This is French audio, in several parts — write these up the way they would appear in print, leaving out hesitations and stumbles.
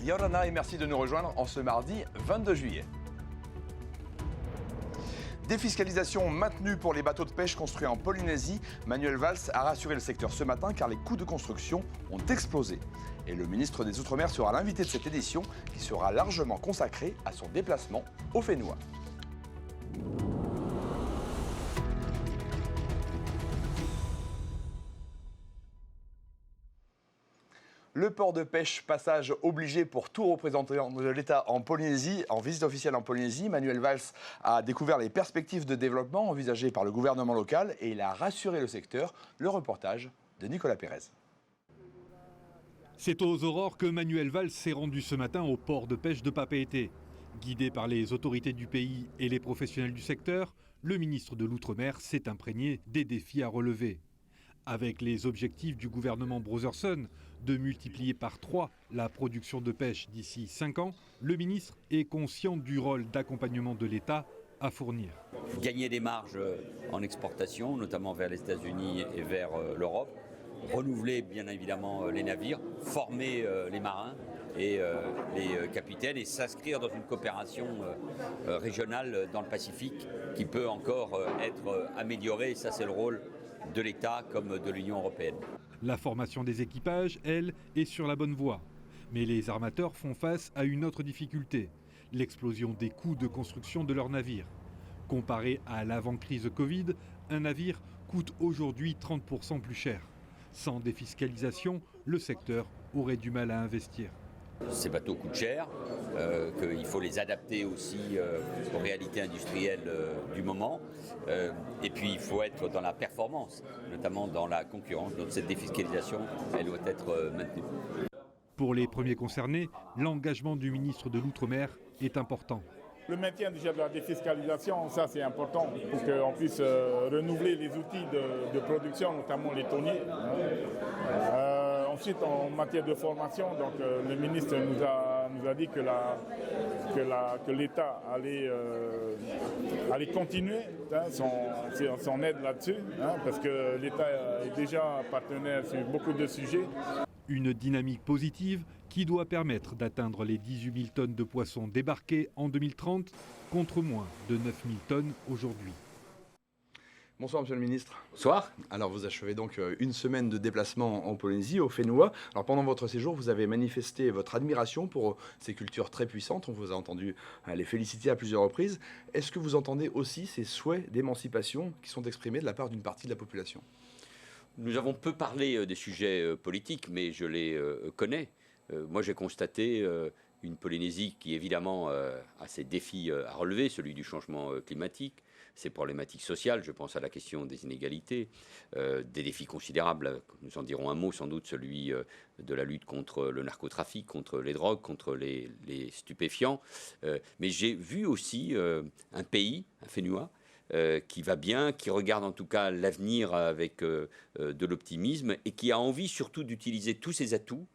Yorana et merci de nous rejoindre en ce mardi 22 juillet. Défiscalisation maintenue pour les bateaux de pêche construits en Polynésie. Manuel Valls a rassuré le secteur ce matin car les coûts de construction ont explosé. Et le ministre des Outre-mer sera l'invité de cette édition qui sera largement consacrée à son déplacement au Fénois. Le port de pêche, passage obligé pour tout représentant de l'État en Polynésie, en visite officielle en Polynésie. Manuel Valls a découvert les perspectives de développement envisagées par le gouvernement local et il a rassuré le secteur. Le reportage de Nicolas Pérez. C'est aux aurores que Manuel Valls s'est rendu ce matin au port de pêche de Papeete. Guidé par les autorités du pays et les professionnels du secteur, le ministre de l'Outre-mer s'est imprégné des défis à relever. Avec les objectifs du gouvernement Brotherson de multiplier par 3 la production de pêche d'ici 5 ans, le ministre est conscient du rôle d'accompagnement de l'État à fournir. Gagner des marges en exportation, notamment vers les États-Unis et vers l'Europe, renouveler bien évidemment les navires, former les marins et les capitaines et s'inscrire dans une coopération régionale dans le Pacifique qui peut encore être améliorée. Et ça, c'est le rôle de l'État comme de l'Union européenne. La formation des équipages, elle, est sur la bonne voie. Mais les armateurs font face à une autre difficulté, l'explosion des coûts de construction de leurs navires. Comparé à l'avant-crise Covid, un navire coûte aujourd'hui 30% plus cher. Sans défiscalisation, le secteur aurait du mal à investir. Ces bateaux coûtent cher, qu'il faut les adapter aussi aux réalités industrielles du moment. Et puis il faut être dans la performance, notamment dans la concurrence. Donc cette défiscalisation, elle doit être maintenue. Pour les premiers concernés, l'engagement du ministre de l'Outre-mer est important. Le maintien déjà de la défiscalisation, ça c'est important pour qu'on puisse renouveler les outils de production, notamment les tonniers. Ensuite, en matière de formation, donc, le ministre nous a dit que l'État allait continuer son aide là-dessus, parce que l'État est déjà partenaire sur beaucoup de sujets. Une dynamique positive qui doit permettre d'atteindre les 18 000 tonnes de poissons débarqués en 2030 contre moins de 9 000 tonnes aujourd'hui. Bonsoir Monsieur le Ministre. Bonsoir. Alors vous achevez donc une semaine de déplacement en Polynésie, au Fénois. Alors pendant votre séjour, vous avez manifesté votre admiration pour ces cultures très puissantes. On vous a entendu les féliciter à plusieurs reprises. Est-ce que vous entendez aussi ces souhaits d'émancipation qui sont exprimés de la part d'une partie de la population ? Nous avons peu parlé des sujets politiques, mais je les connais. Moi j'ai constaté une Polynésie qui évidemment a ses défis à relever, celui du changement climatique, ses problématiques sociales, je pense à la question des inégalités, des défis considérables, nous en dirons un mot sans doute, celui de la lutte contre le narcotrafic, contre les drogues, contre les stupéfiants. Mais j'ai vu aussi un pays, un Fénois, qui va bien, qui regarde en tout cas l'avenir avec de l'optimisme et qui a envie surtout d'utiliser tous ses atouts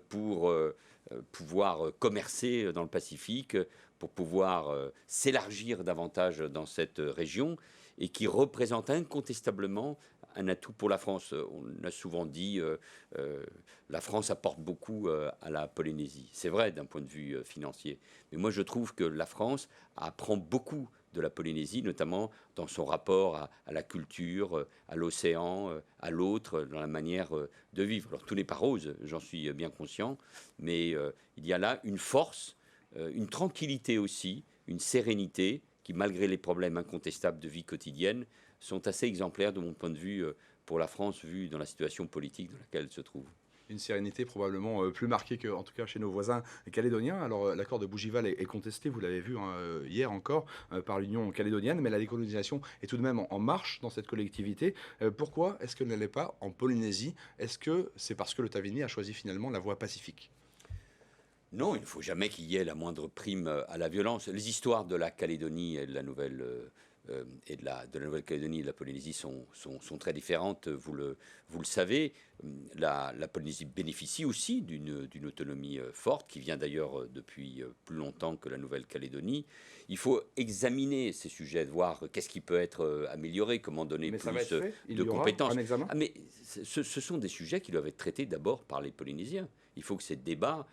pour pouvoir commercer dans le Pacifique, pour pouvoir s'élargir davantage dans cette région et qui représente incontestablement un atout pour la France. On a souvent dit la France apporte beaucoup à la Polynésie. C'est vrai d'un point de vue financier. Mais moi je trouve que la France apprend beaucoup de la Polynésie, notamment dans son rapport à la culture, à l'océan, à l'autre, dans la manière de vivre. Alors tout n'est pas rose, j'en suis bien conscient, mais il y a là une force, une tranquillité aussi, une sérénité qui, malgré les problèmes incontestables de vie quotidienne, sont assez exemplaires de mon point de vue pour la France, vue dans la situation politique dans laquelle elle se trouve. Une sérénité probablement plus marquée que, en tout cas, chez nos voisins calédoniens. Alors, l'accord de Bougival est contesté, vous l'avez vu hier encore, par l'Union calédonienne, mais la décolonisation est tout de même en marche dans cette collectivité. Pourquoi est-ce qu'elle n'allait pas en Polynésie ? Est-ce que c'est parce que le Tavini a choisi finalement la voie pacifique ? Non, il ne faut jamais qu'il y ait la moindre prime à la violence. Les histoires de la Calédonie et de la et de la Nouvelle-Calédonie et de la Polynésie sont très différentes, vous le savez. La Polynésie bénéficie aussi d'une autonomie forte, qui vient d'ailleurs depuis plus longtemps que la Nouvelle-Calédonie. Il faut examiner ces sujets, voir qu'est-ce qui peut être amélioré, comment donner Mais ça va plus être fait. Il de y aura compétences. un examen. Ah, mais ce sont des sujets qui doivent être traités d'abord par les Polynésiens. Il faut que ces débats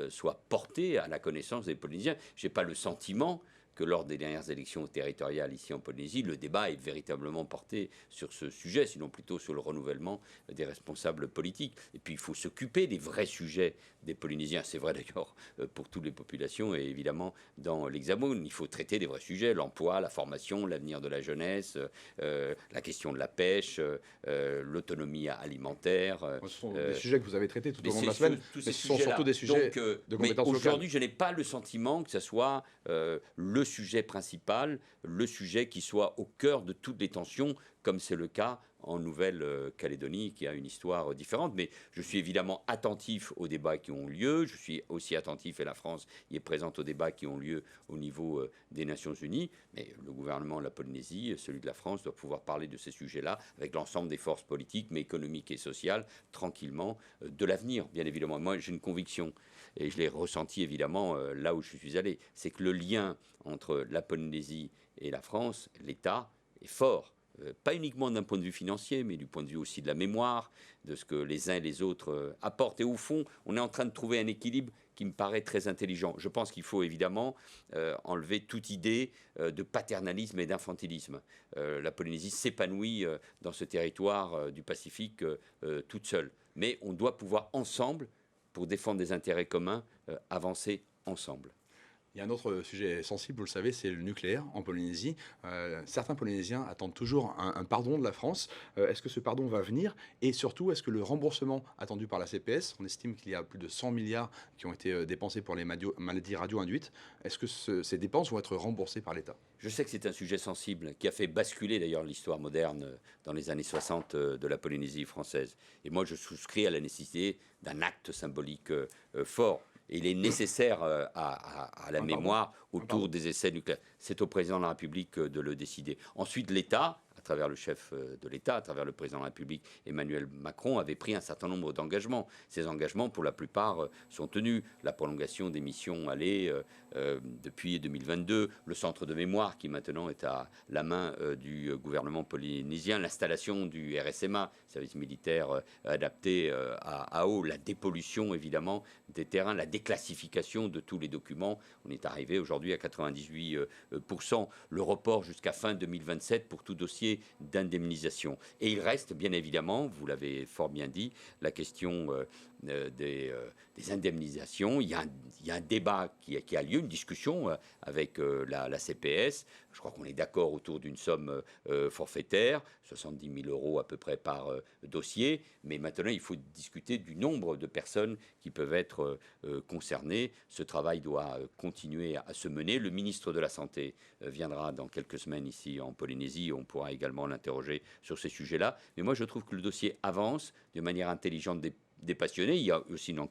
soient portés à la connaissance des Polynésiens. Je n'ai pas le sentiment que lors des dernières élections territoriales ici en Polynésie, le débat est véritablement porté sur ce sujet, sinon plutôt sur le renouvellement des responsables politiques. Et puis il faut s'occuper des vrais sujets des Polynésiens. C'est vrai d'ailleurs pour toutes les populations et évidemment dans l'Hexagone. Il faut traiter des vrais sujets, l'emploi, la formation, l'avenir de la jeunesse, la question de la pêche, l'autonomie alimentaire. Ce sont des sujets que vous avez traités tout au long de la Mais semaine, mais ce sont surtout des sujets de compétences locales. Aujourd'hui, je n'ai pas le sentiment que ce soit le sujet principal, le sujet qui soit au cœur de toutes les tensions, comme c'est le cas en Nouvelle-Calédonie, qui a une histoire différente. Mais je suis évidemment attentif aux débats qui ont lieu. Je suis aussi attentif, et la France y est présente, aux débats qui ont lieu au niveau des Nations Unies. Mais le gouvernement de la Polynésie, celui de la France, doit pouvoir parler de ces sujets-là avec l'ensemble des forces politiques, mais économiques et sociales, tranquillement, de l'avenir, bien évidemment. Moi, j'ai une conviction, et je l'ai ressenti évidemment là où je suis allé, c'est que le lien entre la Polynésie et la France, l'État, est fort. Pas uniquement d'un point de vue financier, mais du point de vue aussi de la mémoire, de ce que les uns et les autres apportent. Et au fond, on est en train de trouver un équilibre qui me paraît très intelligent. Je pense qu'il faut évidemment enlever toute idée de paternalisme et d'infantilisme. La Polynésie s'épanouit dans ce territoire du Pacifique toute seule. Mais on doit pouvoir ensemble, pour défendre des intérêts communs, avancer ensemble. Il y a un autre sujet sensible, vous le savez, c'est le nucléaire en Polynésie. Certains Polynésiens attendent toujours un pardon de la France. Est-ce que ce pardon va venir? Et surtout, est-ce que le remboursement attendu par la CPS, on estime qu'il y a plus de 100 milliards qui ont été dépensés pour les maladies radio-induites, est-ce que ces dépenses vont être remboursées par l'État? Je sais que c'est un sujet sensible qui a fait basculer d'ailleurs l'histoire moderne dans les années 60 de la Polynésie française. Et moi, je souscris à la nécessité d'un acte symbolique fort. Et il est nécessaire à la mémoire autour des essais nucléaires. C'est au président de la République de le décider. Ensuite, l'État, à travers le chef de l'État, à travers le président de la République, Emmanuel Macron, avait pris un certain nombre d'engagements. Ces engagements, pour la plupart, sont tenus. La prolongation des missions allées depuis 2022, le centre de mémoire qui maintenant est à la main du gouvernement polynésien, l'installation du RSMA, service militaire adapté à eau, la dépollution évidemment des terrains, la déclassification de tous les documents. On est arrivé aujourd'hui à 98%, le report jusqu'à fin 2027 pour tout dossier d'indemnisation. Et il reste bien évidemment, vous l'avez fort bien dit, la question des indemnisations. Il y a un débat qui a lieu, une discussion avec la CPS. Je crois qu'on est d'accord autour d'une somme forfaitaire, 70 000 euros à peu près par dossier. Mais maintenant, il faut discuter du nombre de personnes qui peuvent être concernées. Ce travail doit continuer à se mener. Le ministre de la Santé viendra dans quelques semaines ici en Polynésie. On pourra également l'interroger sur ces sujets-là. Mais moi, je trouve que le dossier avance de manière intelligente des passionnés. Il y a aussi une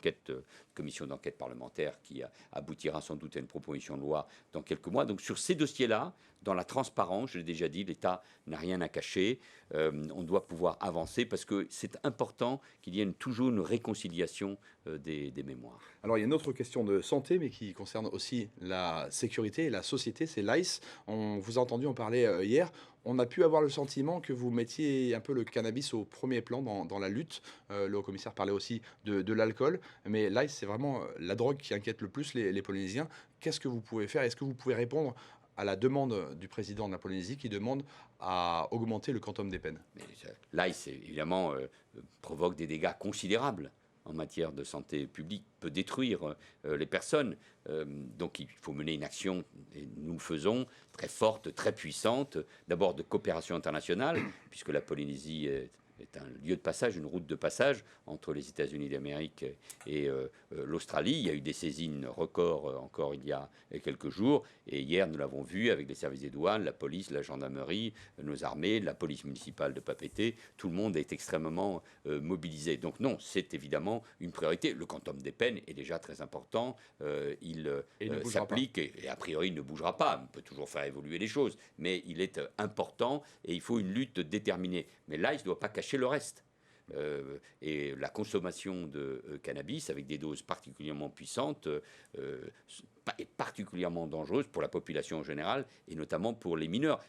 commission d'enquête parlementaire qui aboutira sans doute à une proposition de loi dans quelques mois. Donc sur ces dossiers-là, dans la transparence, je l'ai déjà dit, l'État n'a rien à cacher. On doit pouvoir avancer parce que c'est important qu'il y ait toujours une réconciliation des mémoires. Alors il y a une autre question de santé, mais qui concerne aussi la sécurité et la société, c'est l'ICE. On vous a entendu en parler hier. On a pu avoir le sentiment que vous mettiez un peu le cannabis au premier plan dans la lutte. Le haut-commissaire parlait aussi de l'alcool. Mais l'ICE, c'est vraiment la drogue qui inquiète le plus les Polynésiens. Qu'est-ce que vous pouvez faire? Est-ce que vous pouvez répondre à la demande du président de la Polynésie qui demande à augmenter le quantum des peines? L'ICE, évidemment, provoque des dégâts considérables en matière de santé publique, peut détruire les personnes. Donc il faut mener une action, et nous le faisons, très forte, très puissante, d'abord de coopération internationale, puisque la Polynésie est est un lieu de passage, une route de passage entre les États-Unis d'Amérique et l'Australie. Il y a eu des saisines records encore il y a quelques jours. Et hier, nous l'avons vu avec les services des douanes, la police, la gendarmerie, nos armées, la police municipale de Papeete. Tout le monde est extrêmement mobilisé. Donc non, c'est évidemment une priorité. Le quantum des peines est déjà très important. Il s'applique et a priori il ne bougera pas. On peut toujours faire évoluer les choses. Mais il est important et il faut une lutte déterminée. Mais là, il ne doit pas cacher le reste. Et la consommation de cannabis avec des doses particulièrement puissantes est particulièrement dangereuse pour la population en général et notamment pour les mineurs.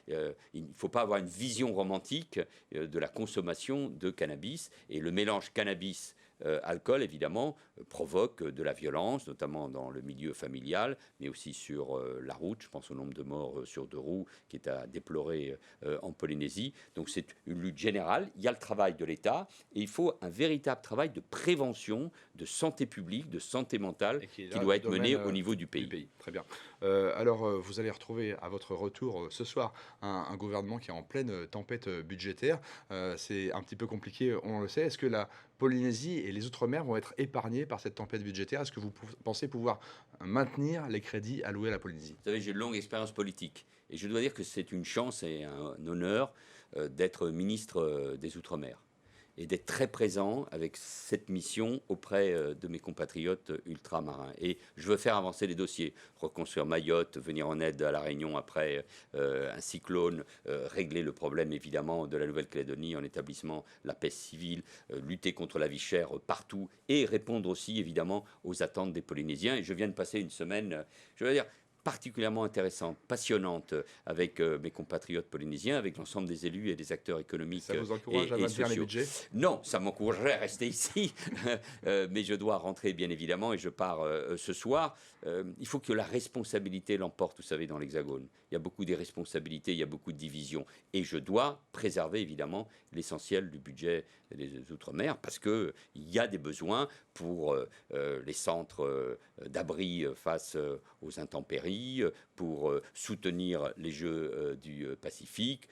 Il ne faut pas avoir une vision romantique de la consommation de cannabis, et le mélange cannabis alcool, évidemment, provoque de la violence, notamment dans le milieu familial, mais aussi sur la route. Je pense au nombre de morts sur 2 roues qui est à déplorer en Polynésie. Donc c'est une lutte générale. Il y a le travail de l'État et il faut un véritable travail de prévention, de santé publique, de santé mentale qui doit être mené au niveau du pays. Très bien. Alors, vous allez retrouver à votre retour ce soir un gouvernement qui est en pleine tempête budgétaire. C'est un petit peu compliqué, on le sait. Est-ce que la Polynésie et les Outre-mer vont être épargnés par cette tempête budgétaire? Est-ce que vous pensez pouvoir maintenir les crédits alloués à la Polynésie? Vous savez, j'ai une longue expérience politique et je dois dire que c'est une chance et un honneur d'être ministre des Outre-mer et d'être très présent avec cette mission auprès de mes compatriotes ultramarins. Et je veux faire avancer les dossiers, reconstruire Mayotte, venir en aide à La Réunion après un cyclone, régler le problème évidemment de la Nouvelle-Calédonie en établissant la paix civile, lutter contre la vie chère partout et répondre aussi évidemment aux attentes des Polynésiens. Et je viens de passer une semaine, je veux dire, particulièrement intéressante, passionnante avec mes compatriotes polynésiens, avec l'ensemble des élus et des acteurs économiques. Ça vous encourage à maintenir les budgets? Non, ça m'encouragerait à rester ici, mais je dois rentrer bien évidemment et je pars ce soir. Il faut que la responsabilité l'emporte, vous savez, dans l'Hexagone. Il y a beaucoup d'irresponsabilités, il y a beaucoup de divisions et je dois préserver évidemment l'essentiel du budget des Outre-mer parce qu'il y a des besoins pour les centres d'abri face aux intempéries, pour soutenir les Jeux du Pacifique,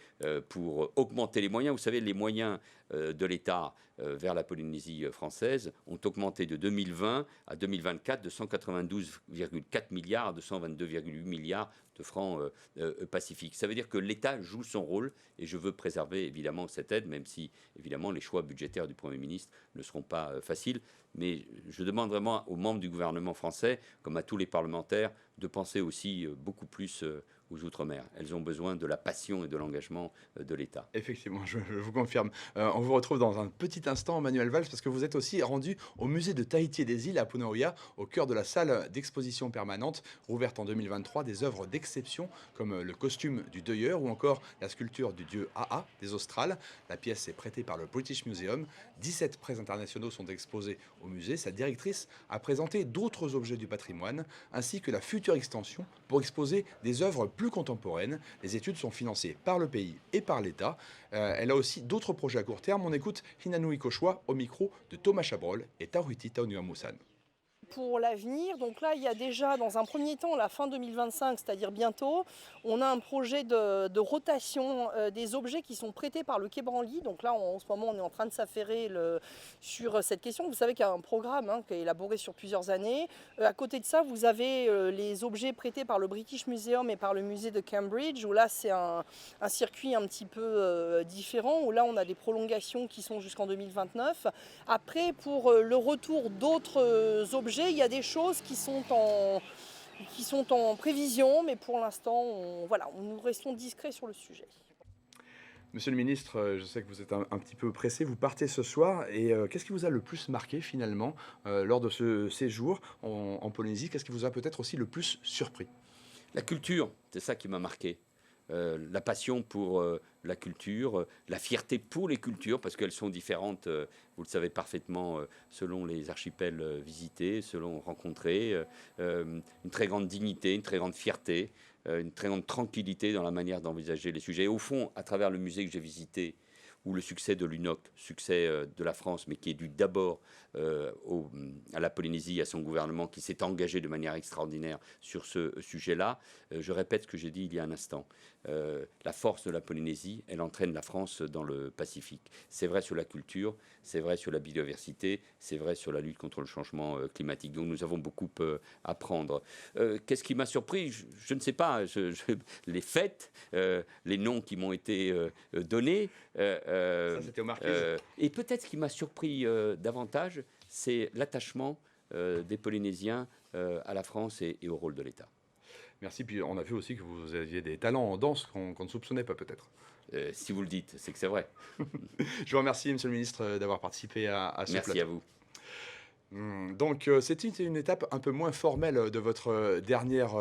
pour augmenter les moyens. Vous savez, les moyens de l'État vers la Polynésie française ont augmenté de 2020 à 2024 de 192,4 milliards à 222,8 milliards de francs pacifiques. Ça veut dire que l'État joue son rôle et je veux préserver évidemment cette aide, même si évidemment les choix budgétaires du Premier ministre ne seront pas faciles. Mais je demande vraiment aux membres du gouvernement français, comme à tous les parlementaires, de penser aussi beaucoup plus aux Outre-mer. Elles ont besoin de la passion et de l'engagement de l'État. Effectivement, je vous confirme. On vous retrouve dans un petit instant, Manuel Valls, parce que vous êtes aussi rendu au musée de Tahiti et des îles à Punaoia, au cœur de la salle d'exposition permanente, rouverte en 2023, des œuvres d'exception comme le costume du deuilleur ou encore la sculpture du dieu Aa des Australes. La pièce est prêtée par le British Museum. 17 prêts internationaux sont exposés au musée. Sa directrice a présenté d'autres objets du patrimoine, ainsi que la future extension pour exposer des œuvres plus contemporaines. Les études sont financées par le pays et par l'État. Elle a aussi d'autres projets à court terme. On écoute Hinanui Koshwa au micro de Thomas Chabrol et Taruiti Taonuamusan. Pour l'avenir, donc là il y a déjà dans un premier temps la fin 2025, c'est-à-dire bientôt, on a un projet de rotation des objets qui sont prêtés par le Quai Branly. Donc là en ce moment on est en train de s'affairer sur cette question. Vous savez qu'il y a un programme qui est élaboré sur plusieurs années. À côté de ça vous avez les objets prêtés par le British Museum et par le musée de Cambridge, où là c'est un circuit un petit peu différent, où là on a des prolongations qui sont jusqu'en 2029. Après pour le retour d'autres objets, il y a des choses qui sont en prévision, mais pour l'instant, nous restons discrets sur le sujet. Monsieur le ministre, je sais que vous êtes un petit peu pressé, vous partez ce soir, et qu'est-ce qui vous a le plus marqué finalement lors de ce séjour en Polynésie? Qu'est-ce qui vous a peut-être aussi le plus surpris? La culture, c'est ça qui m'a marqué. La passion pour la culture, la fierté pour les cultures, parce qu'elles sont différentes, vous le savez parfaitement, selon les archipels visités, selon rencontrés, une très grande dignité, une très grande fierté, une très grande tranquillité dans la manière d'envisager les sujets. Et au fond, à travers le musée que j'ai visité, où le succès de l'UNOC, succès de la France, mais qui est dû d'abord à la Polynésie, à son gouvernement, qui s'est engagé de manière extraordinaire sur ce sujet-là. Je répète ce que j'ai dit il y a un instant. la force de la Polynésie, elle entraîne la France dans le Pacifique. C'est vrai sur la culture, c'est vrai sur la biodiversité, c'est vrai sur la lutte contre le changement climatique. Donc nous avons beaucoup à apprendre. Qu'est-ce qui m'a surpris? Je ne sais pas. Les fêtes, les noms qui m'ont été donnés. Ça, c'était au Marquise. Et peut-être ce qui m'a surpris davantage, c'est l'attachement des Polynésiens à la France et au rôle de l'État. Merci. Puis on a vu aussi que vous aviez des talents en danse qu'on ne soupçonnait pas peut-être. Si vous le dites, c'est que c'est vrai. Je vous remercie, Monsieur le Ministre, d'avoir participé à ce plateau. Merci à vous. Donc c'était une étape un peu moins formelle de votre dernière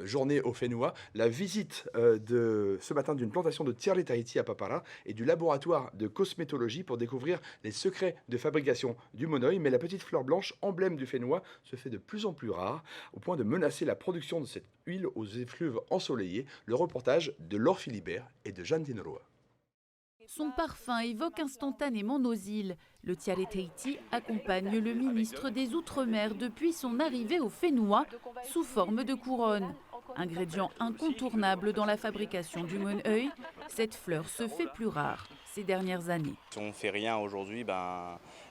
journée au Whenua, la visite de ce matin d'une plantation de Tiare Tahiti à Papara et du laboratoire de cosmétologie pour découvrir les secrets de fabrication du monoï. Mais la petite fleur blanche, emblème du Whenua, se fait de plus en plus rare au point de menacer la production de cette huile aux effluves ensoleillés. Le reportage de Laure Philibert et de Jeanne Tinoroa. Son parfum évoque instantanément nos îles. Le Tiare Tahiti accompagne le ministre des Outre-mer depuis son arrivée au Whenua sous forme de couronne. Ingrédient incontournable dans la fabrication du monoï, cette fleur se fait plus rare ces dernières années. Si on ne fait rien aujourd'hui,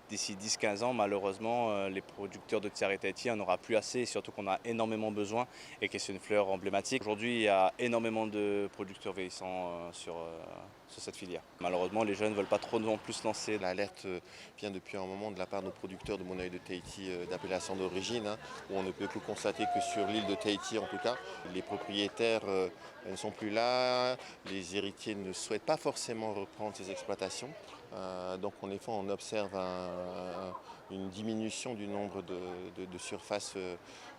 d'ici 10-15 ans, malheureusement, les producteurs de Tiare Tahiti n'en aura plus assez, surtout qu'on a énormément besoin et que c'est une fleur emblématique. Aujourd'hui, il y a énormément de producteurs vieillissants sur cette filière. Malheureusement, les jeunes ne veulent pas trop non plus se lancer. L'alerte vient depuis un moment de la part de nos producteurs de monoï de Tahiti d'appellation d'origine, où on ne peut que constater que sur l'île de Tahiti, en tout cas, les propriétaires ne sont plus là, les héritiers ne souhaitent pas forcément reprendre ces exploitations. Donc en effet, on observe une diminution du nombre de surfaces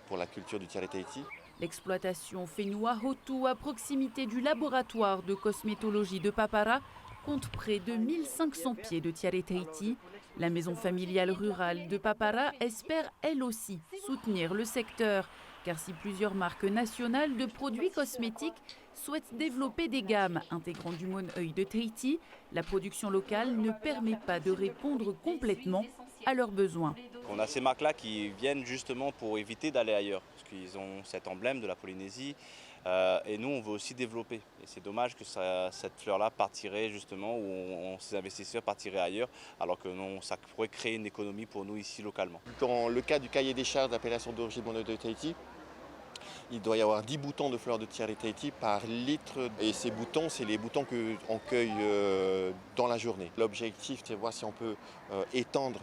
pour la culture du Tiare Tahiti. L'exploitation Whenua Hotu à proximité du laboratoire de cosmétologie de Papara compte près de 1500 pieds de Tiare Tahiti. La maison familiale rurale de Papara espère elle aussi soutenir le secteur. Car si plusieurs marques nationales de produits cosmétiques souhaitent développer des gammes intégrant du monoï de Tahiti, la production locale ne permet pas de répondre complètement à leurs besoins. On a ces marques-là qui viennent justement pour éviter d'aller ailleurs, parce qu'ils ont cet emblème de la Polynésie. Et nous, on veut aussi développer. Et c'est dommage que cette fleur-là partirait justement, où ces investisseurs partiraient ailleurs, alors que non, ça pourrait créer une économie pour nous ici localement. Dans le cas du cahier des charges d'appellation d'origine monoï de Tahiti, il doit y avoir 10 boutons de fleurs de Tiare Tahiti par litre. Et ces boutons, c'est les boutons qu'on cueille dans la journée. L'objectif, c'est de voir si on peut étendre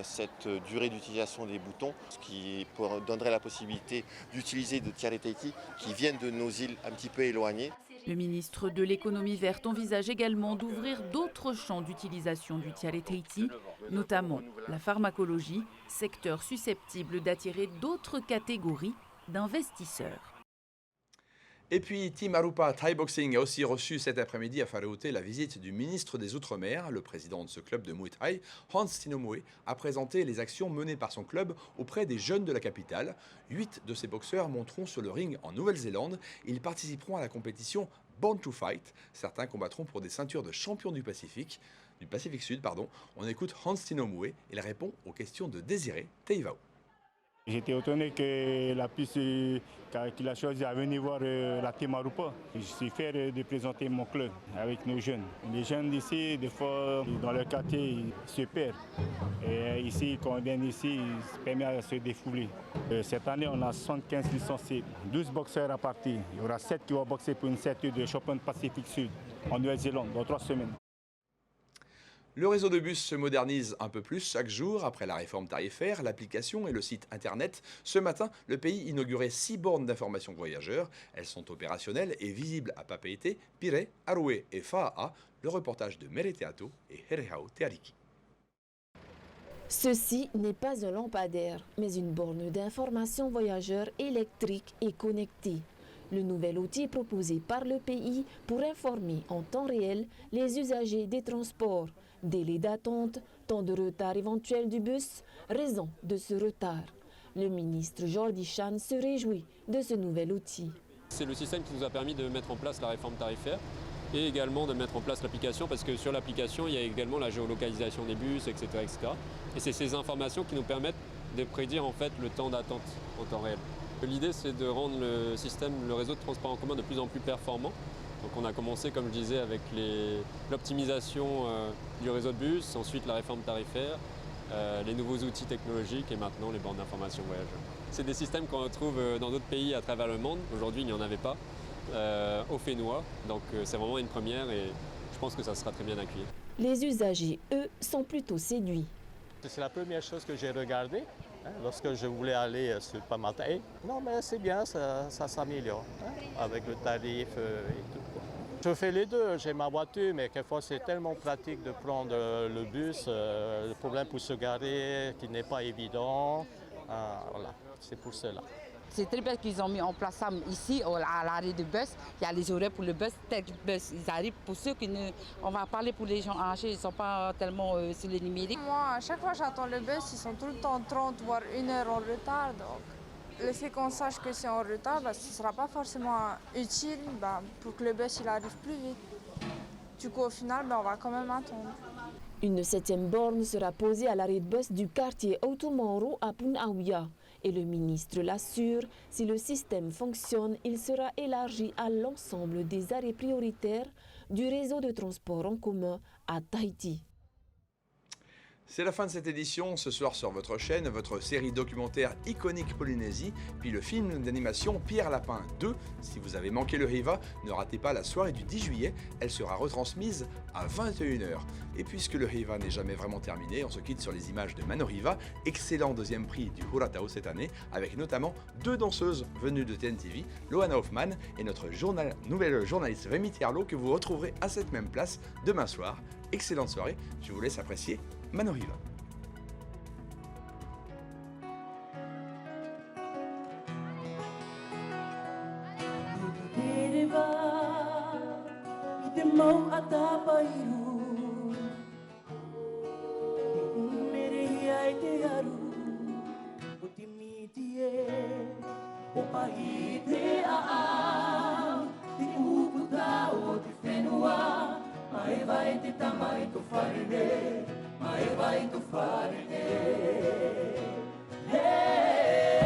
cette durée d'utilisation des boutons, ce qui donnerait la possibilité d'utiliser de Tiare Tahiti qui viennent de nos îles un petit peu éloignées. Le ministre de l'économie verte envisage également d'ouvrir d'autres champs d'utilisation du Tiare Tahiti, notamment la pharmacologie, secteur susceptible d'attirer d'autres catégories d'investisseurs. Et puis, Team Arupa Thai Boxing a aussi reçu cet après-midi à Whareute la visite du ministre des Outre-mer. Le président de ce club de Muay Thai, Hans Tinomoe, a présenté les actions menées par son club auprès des jeunes de la capitale. 8 de ces boxeurs monteront sur le ring en Nouvelle-Zélande. Ils participeront à la compétition Born to Fight. Certains combattront pour des ceintures de champion du Pacifique Sud. On écoute Hans Tinomoe. Il répond aux questions de Désiré Teivao. J'étais étonné qu'il a choisi à venir voir la Team Arupa. Je suis fier de présenter mon club avec nos jeunes. Les jeunes d'ici, des fois, dans leur quartier, ils se perdent. Et ici, quand on vient ici, ils se permettent de se défouler. Cette année, on a 75 licenciés, 12 boxeurs à partir. Il y aura 7 qui vont boxer pour une ceinture de champion de Pacifique Sud en Nouvelle-Zélande dans 3 semaines. Le réseau de bus se modernise un peu plus chaque jour après la réforme tarifaire, l'application et le site internet. Ce matin, le pays inaugurait 6 bornes d'information voyageurs. Elles sont opérationnelles et visibles à Papeete, Pire, Arué et Faa'a. Le reportage de Mereteato et Herehao Teariki. Ceci n'est pas un lampadaire, mais une borne d'information voyageurs électrique et connectée. Le nouvel outil proposé par le pays pour informer en temps réel les usagers des transports. Délai d'attente, temps de retard éventuel du bus, raison de ce retard. Le ministre Jordi Chan se réjouit de ce nouvel outil. C'est le système qui nous a permis de mettre en place la réforme tarifaire et également de mettre en place l'application, parce que sur l'application, il y a également la géolocalisation des bus, etc. etc. Et c'est ces informations qui nous permettent de prédire en fait le temps d'attente en temps réel. L'idée, c'est de rendre le réseau de transport en commun de plus en plus performant Donc on a commencé, comme je disais, avec l'optimisation du réseau de bus, ensuite la réforme tarifaire, les nouveaux outils technologiques et maintenant les bornes d'information voyageurs. C'est des systèmes qu'on retrouve dans d'autres pays à travers le monde. Aujourd'hui, il n'y en avait pas au Fénois, donc c'est vraiment une première et je pense que ça sera très bien accueilli. Les usagers, eux, sont plutôt séduits. C'est la première chose que j'ai regardée lorsque je voulais aller sur Pamatay. Non, mais c'est bien, ça s'améliore avec le tarif et tout. Je fais les deux, j'ai ma voiture, mais quelquefois c'est tellement pratique de prendre le bus, le problème pour se garer qui n'est pas évident. Voilà, c'est pour cela. C'est très bien qu'ils ont mis en place ça ici, à l'arrêt de bus. Il y a les horaires pour le bus, tel bus, ils arrivent. Pour ceux qui ne... On va parler pour les gens âgés, ils ne sont pas tellement sur le numérique. Moi, à chaque fois que j'attends le bus, ils sont tout le temps 30 voire 1 heure en retard. Donc, le fait qu'on sache que c'est en retard, ce ne sera pas forcément utile pour que le bus il arrive plus vite. Du coup, au final, on va quand même attendre. Une 7e borne sera posée à l'arrêt de bus du quartier Outoumoro à Punaouia. Et le ministre l'assure, si le système fonctionne, il sera élargi à l'ensemble des arrêts prioritaires du réseau de transport en commun à Tahiti. C'est la fin de cette édition. Ce soir sur votre chaîne, votre série documentaire iconique Polynésie, puis le film d'animation Pierre Lapin 2. Si vous avez manqué le Riva, ne ratez pas la soirée du 10 juillet. Elle sera retransmise à 21h. Et puisque le Riva n'est jamais vraiment terminé, on se quitte sur les images de Mano Riva, excellent 2e prix du Huratao cette année, avec notamment 2 danseuses venues de TNTV, Loana Hoffman et notre nouvelle journaliste Rémi Thierlot, que vous retrouverez à cette même place demain soir. Excellente soirée, je vous laisse apprécier Mano Riva. Hey